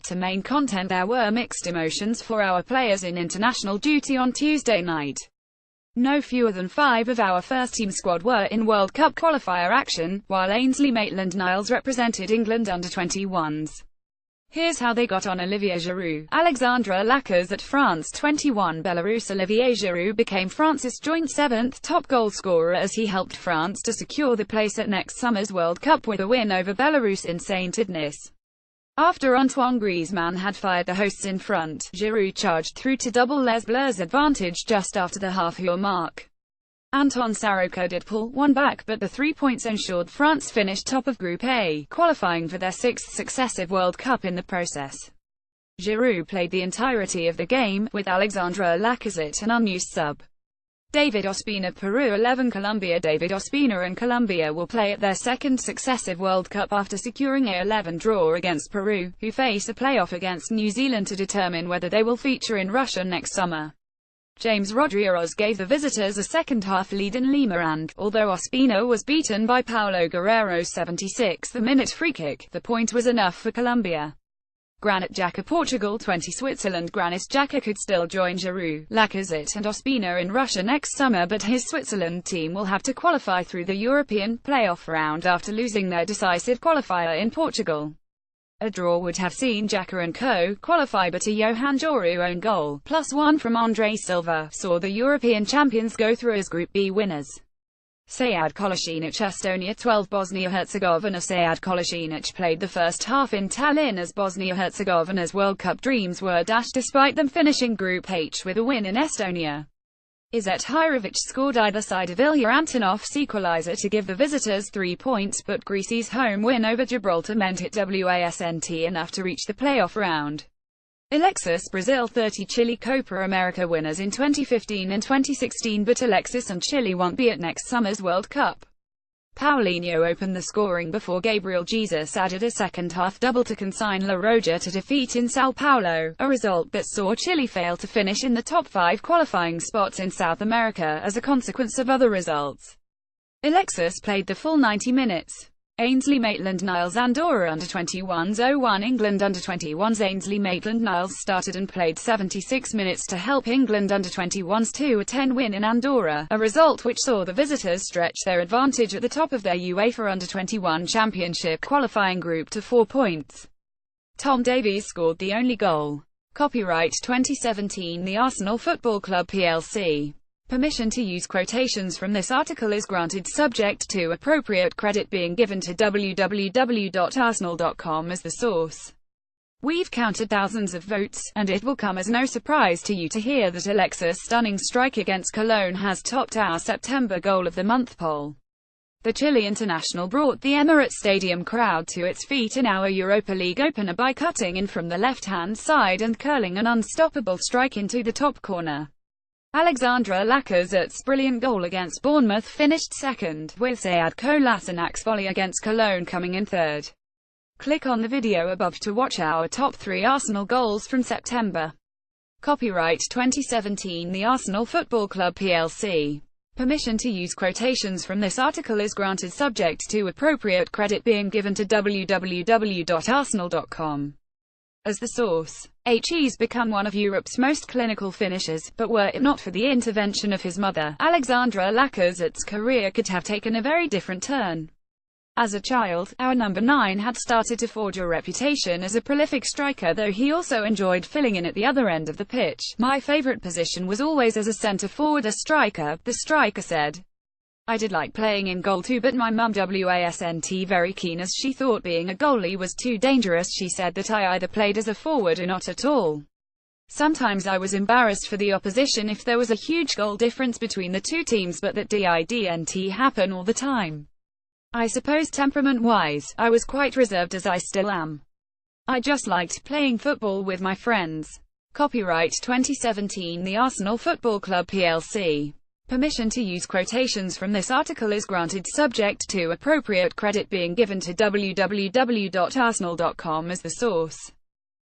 to main content, there were mixed emotions for our players in international duty on Tuesday night. No fewer than 5 of our first-team squad were in World Cup qualifier action, while Ainsley Maitl and Niles represented England under-21s. Here's how they got on: Olivier Giroud, Alexandre Lacazette, France 21, Belarus. Olivier Giroud became France's joint 7th top goal scorer as he helped France to secure the place at next summer's World Cup with a win over Belarus in Saint-Denis. After Antoine Griezmann had fired the hosts in front, Giroud charged through to double Les Bleus' advantage just after the half-hour mark. Anton Soroka did pull one back, but the 3 points ensured France finished top of Group A, qualifying for their 6th successive World Cup in the process. Giroud played the entirety of the game, with Alexandre Lacazette an unused sub. David Ospina, Peru 11, Colombia. David Ospina and Colombia will play at their 2nd successive World Cup after securing a 11 draw against Peru, who face a playoff against New Zealand to determine whether they will feature in Russia next summer. James Rodriguez gave the visitors a second-half lead in Lima and, although Ospina was beaten by Paulo Guerrero's 76th-minute free-kick, the point was enough for Colombia. Granit Xhaka, Portugal 20, Switzerland. Granit Xhaka could still join Giroud, Lacazette and Ospina in Russia next summer, but his Switzerland team will have to qualify through the European playoff round after losing their decisive qualifier in Portugal. A draw would have seen Xhaka and co. qualify, but a Johan Djourou own goal, +1 from Andre Silva, saw the European champions go through as Group B winners. Sead Kolasinac, Estonia 12, Bosnia-Herzegovina. Sead Kolasinac played the first half in Tallinn as Bosnia-Herzegovina's World Cup dreams were dashed despite them finishing Group H with a win in Estonia. Izet Hirovic scored either side of Ilya Antonov's equalizer to give the visitors 3 points, but Greece's home win over Gibraltar meant it wasn't enough to reach the playoff round. Alexis, Brazil 30, Chile Copa America winners in 2015 and 2016, but Alexis and Chile won't be at next summer's World Cup. Paulinho opened the scoring before Gabriel Jesus added a second-half double to consign La Roja to defeat in Sao Paulo, a result that saw Chile fail to finish in the top 5 qualifying spots in South America as a consequence of other results. Alexis played the full 90 minutes. Ainsley Maitl and Niles Andorra under-21s 0-1 England under-21s. Ainsley Maitl and Niles started and played 76 minutes to help England under-21s to a 10 win in Andorra, a result which saw the visitors stretch their advantage at the top of their UEFA under-21 championship qualifying group to 4 points. Tom Davies scored the only goal. Copyright 2017 The Arsenal Football Club plc. Permission to use quotations from this article is granted subject to appropriate credit being given to www.arsenal.com as the source. We've counted thousands of votes, and it will come as no surprise to you to hear that Alexis' stunning strike against Cologne has topped our September Goal of the Month poll. The Chile international brought the Emirates Stadium crowd to its feet in our Europa League opener by cutting in from the left-hand side and curling an unstoppable strike into the top corner. Alexandre Lacazette's brilliant goal against Bournemouth finished second, with Sead Kolasinac's volley against Cologne coming in third. Click on the video above to watch our top 3 Arsenal goals from September. Copyright 2017 The Arsenal Football Club plc. Permission to use quotations from this article is granted subject to appropriate credit being given to www.arsenal.com as the source. He's become one of Europe's most clinical finishers, but were it not for the intervention of his mother, Alexandre Lacazette's career could have taken a very different turn. As a child, our number 9 had started to forge a reputation as a prolific striker, though he also enjoyed filling in at the other end of the pitch. My favorite position was always as a centre-forward, a striker, the striker said. I did like playing in goal too, but my mum wasn't very keen as she thought being a goalie was too dangerous. She said that I either played as a forward or not at all. Sometimes I was embarrassed for the opposition if there was a huge goal difference between the two teams, but that didn't happen all the time. I suppose temperament-wise, I was quite reserved, as I still am. I just liked playing football with my friends. Copyright 2017 The Arsenal Football Club plc. Permission to use quotations from this article is granted subject to appropriate credit being given to www.arsenal.com as the source.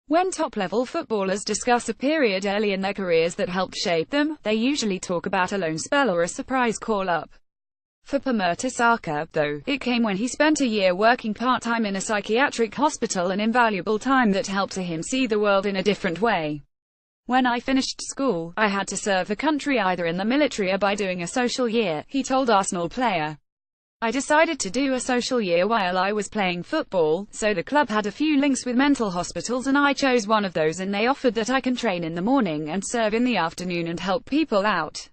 When top-level footballers discuss a period early in their careers that helped shape them, they usually talk about a loan spell or a surprise call-up. For Per Mertesacker, though, it came when he spent a year working part-time in a psychiatric hospital, an invaluable time that helped him see the world in a different way. When I finished school, I had to serve the country either in the military or by doing a social year, he told Arsenal player. I decided to do a social year while I was playing football, so the club had a few links with mental hospitals and I chose one of those, and they offered that I can train in the morning and serve in the afternoon and help people out.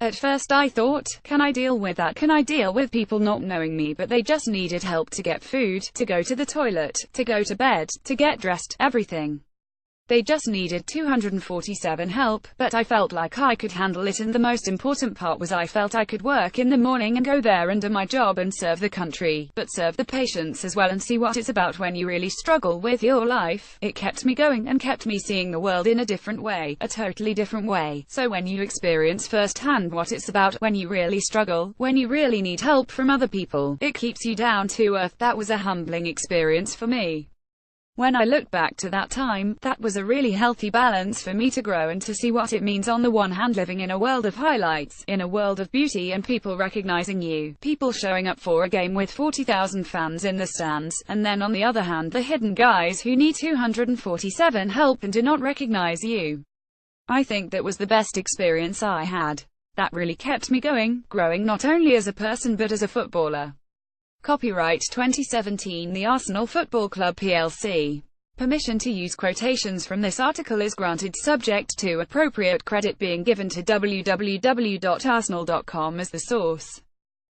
At first I thought, can I deal with that? Can I deal with people not knowing me but they just needed help to get food, to go to the toilet, to go to bed, to get dressed, everything. They just needed 247 help, but I felt like I could handle it, and the most important part was I felt I could work in the morning and go there and do my job and serve the country, but serve the patients as well and see what it's about when you really struggle with your life. It kept me going and kept me seeing the world in a different way, a totally different way. So when you experience firsthand what it's about, when you really struggle, when you really need help from other people, it keeps you down to earth. That was a humbling experience for me. When I look back to that time, that was a really healthy balance for me to grow and to see what it means. On the one hand, living in a world of highlights, in a world of beauty and people recognizing you, people showing up for a game with 40,000 fans in the stands, and then on the other hand, the hidden guys who need 247 help and do not recognize you. I think that was the best experience I had. That really kept me going, growing not only as a person but as a footballer. Copyright 2017 The Arsenal Football Club plc. Permission to use quotations from this article is granted subject to appropriate credit being given to www.arsenal.com as the source.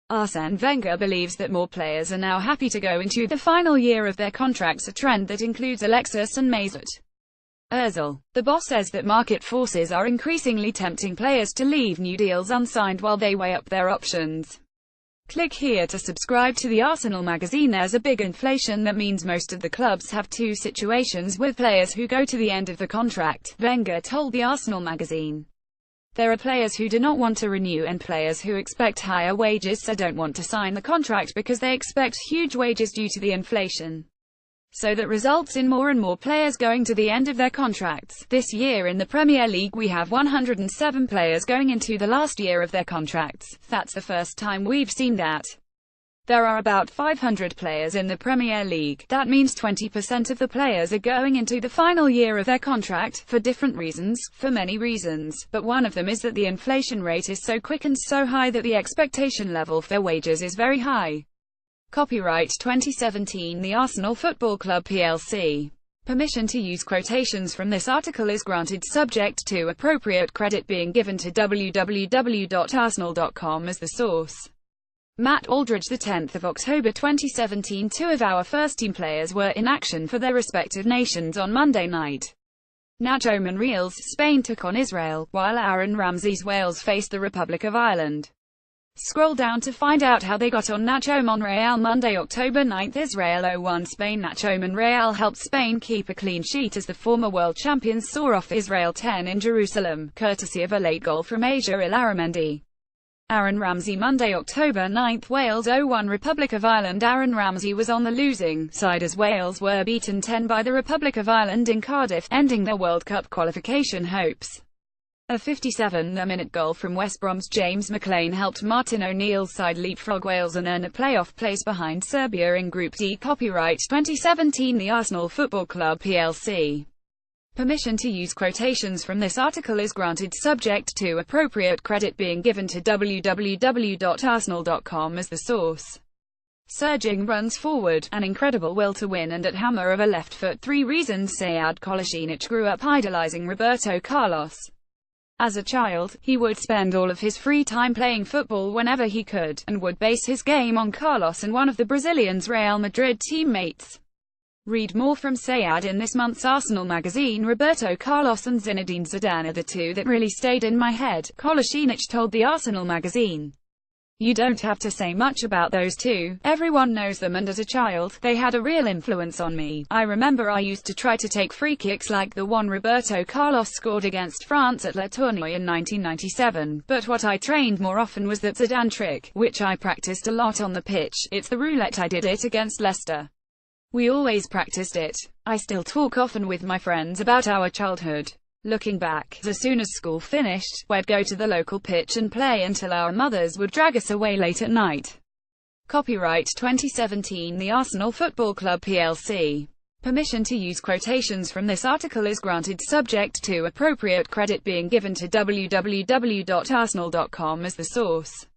Arsene Wenger believes that more players are now happy to go into the final year of their contracts, a trend that includes Alexis and Mesut Ozil. The boss says that market forces are increasingly tempting players to leave new deals unsigned while they weigh up their options. Click here to subscribe to the Arsenal magazine. There's a big inflation that means most of the clubs have two situations with players who go to the end of the contract, Wenger told the Arsenal magazine. There are players who do not want to renew and players who expect higher wages so don't want to sign the contract because they expect huge wages due to the inflation. So that results in more and more players going to the end of their contracts. This year in the Premier League we have 107 players going into the last year of their contracts. That's the first time we've seen that. There are about 500 players in the Premier League. That means 20% of the players are going into the final year of their contract, for different reasons, for many reasons, but one of them is that the inflation rate is so quick and so high that the expectation level for their wages is very high. Copyright 2017 The Arsenal Football Club plc. Permission to use quotations from this article is granted subject to appropriate credit being given to www.arsenal.com as the source. Matt Aldridge, the 10th of October 2017. Two of our first-team players were in action for their respective nations on Monday night. Nacho Monreal's Spain took on Israel, while Aaron Ramsey's Wales faced the Republic of Ireland. Scroll down to find out how they got on. Nacho Monreal Monday, October 9, Israel 0-1 Spain. Nacho Monreal helped Spain keep a clean sheet as the former world champions saw off Israel 10 in Jerusalem, courtesy of a late goal from Asia Ilaramendi. Aaron Ramsey Monday, October 9, Wales 0-1 Republic of Ireland. Aaron Ramsey was on the losing side as Wales were beaten 10 by the Republic of Ireland in Cardiff, ending their World Cup qualification hopes. A 57-minute goal from West Brom's James McLean helped Martin O'Neill's side leapfrog Wales and earn a playoff place behind Serbia in Group D. Copyright 2017 The Arsenal Football Club plc. Permission to use quotations from this article is granted subject to appropriate credit being given to www.arsenal.com as the source. Surging runs forward, an incredible will to win and at hammer of a left foot. 3 reasons Sead Kolasinac grew up idolizing Roberto Carlos. As a child, he would spend all of his free time playing football whenever he could, and would base his game on Carlos and one of the Brazilian's Real Madrid teammates. Read more from Sead in this month's Arsenal magazine. Roberto Carlos and Zinedine Zidane are the two that really stayed in my head, Kolasinac told the Arsenal magazine. You don't have to say much about those two, everyone knows them, and as a child, they had a real influence on me. I remember I used to try to take free kicks like the one Roberto Carlos scored against France at Le Tournoi in 1997, but what I trained more often was that Zidane trick, which I practiced a lot on the pitch. It's the roulette. I did it against Leicester. We always practiced it. I still talk often with my friends about our childhood. Looking back, as soon as school finished, we'd go to the local pitch and play until our mothers would drag us away late at night. Copyright 2017 The Arsenal Football Club plc. Permission to use quotations from this article is granted subject to appropriate credit being given to www.arsenal.com as the source.